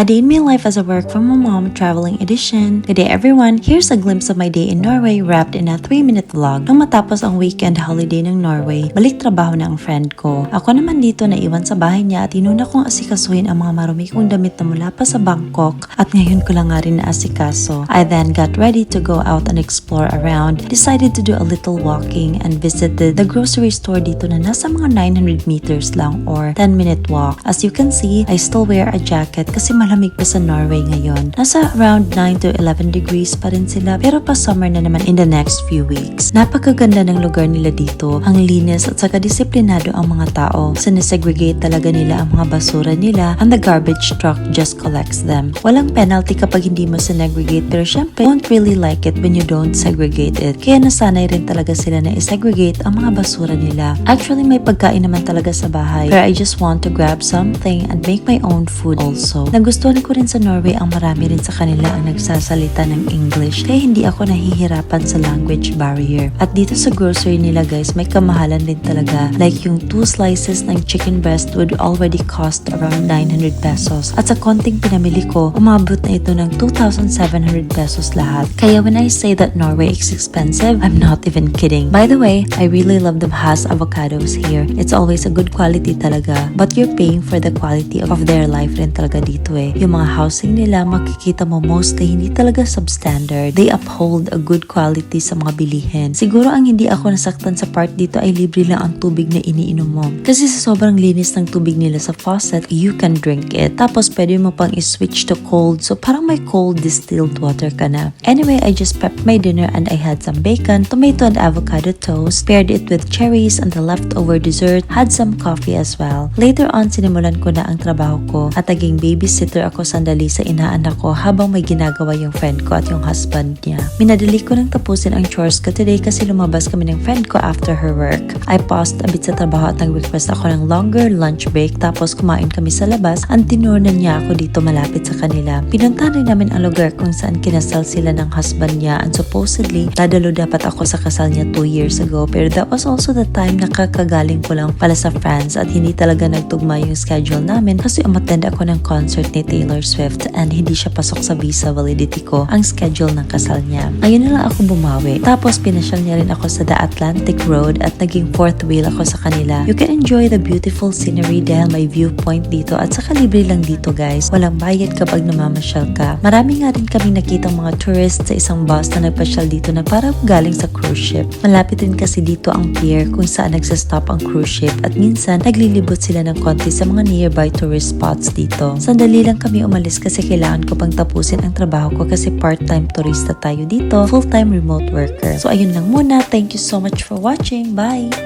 A Day in My Life as a Work from a Mom Traveling Edition. Good day everyone! Here's a glimpse of my day in Norway wrapped in a 3-minute vlog. Nung matapos ang weekend holiday ng Norway, balik trabaho na ang friend ko. Ako naman dito naiwan sa bahay niya at inuna kong asikasuhin ang mga marumi kong damit na mula pa sa Bangkok at ngayon ko lang nga rin naasikaso. I then got ready to go out and explore around, decided to do a little walking and visited the grocery store dito na nasa mga 900 meters lang or 10-minute walk. As you can see, I still wear a jacket kasi malamig pa sa Norway ngayon. Nasa around 9 to 11 degrees pa rin sila pero pa summer na naman in the next few weeks. Napakaganda ng lugar nila dito. Ang linis at saka disiplinado ang mga tao. Sinesegregate talaga nila ang mga basura nila and the garbage truck just collects them. Walang penalty kapag hindi mo sinegregate pero syempre don't really like it when you don't segregate it. Kaya nasanay rin talaga sila na isegregate ang mga basura nila. Actually may pagkain naman talaga sa bahay pero I just want to grab something and make my own food also. Nagustuhan ko rin sa Norway ang marami rin sa kanila ang nagsasalita ng English kaya hindi ako nahihirapan sa language barrier. At dito sa grocery nila guys, may kamahalan din talaga. Like yung 2 slices ng chicken breast would already cost around 900 pesos. At sa konting pinamili ko, umabot na ito ng 2,700 pesos lahat. Kaya when I say that Norway is expensive, I'm not even kidding. By the way, I really love the Hass avocados here. It's always a good quality talaga. But you're paying for the quality of their life rin talaga dito eh. Yung mga housing nila, makikita mo mostly hindi talaga substandard. They uphold a good quality sa mga bilihin. Siguro ang hindi ako nasaktan sa part dito ay libre lang ang tubig na iniinom mo. Kasi sa sobrang linis ng tubig nila sa faucet, you can drink it. Tapos pwede mo pang i-switch to cold. So parang may cold distilled water ka na. Anyway, I just prepped my dinner and I had some bacon, tomato and avocado toast, paired it with cherries and the leftover dessert, had some coffee as well. Later on, sinimulan ko na ang trabaho ko at naging babysitter ako sandali sa inaanak ko habang may ginagawa yung friend ko at yung husband niya. Minadali ko nang tapusin ang chores ko today kasi lumabas kami ng friend ko after her work. I paused a bit sa trabaho at nag-request ako ng longer lunch break tapos kumain kami sa labas at tinurunan niya ako dito malapit sa kanila. Pinuntahan rin namin ang lugar kung saan kinasal sila ng husband niya and supposedly dadalo dapat ako sa kasal niya 2 years ago pero that was also the time na kakagaling ko lang pala sa France at hindi talaga nagtugma yung schedule namin kasi umattend ako ng concert ni Taylor Swift and hindi siya pasok sa visa validity ko ang schedule ng kasal niya. Ayun na lang ako bumawi. Tapos pinasyal niya rin ako sa The Atlantic Road at naging fourth wheel ako sa kanila. You can enjoy the beautiful scenery dahil may viewpoint dito at saka libre lang dito guys. Walang bayad kapag namamasyal ka. Marami nga rin kaming nakitang mga tourists sa isang bus na nagpasyal dito na parang galing sa cruise ship. Malapit din kasi dito ang pier kung saan nagsastop ang cruise ship at minsan naglilibot sila ng konti sa mga nearby tourist spots dito. Sandali lang kami umalis kasi kailangan ko pang tapusin ang trabaho ko kasi part-time turista tayo dito, full-time remote worker. So ayun lang muna. Thank you so much for watching. Bye!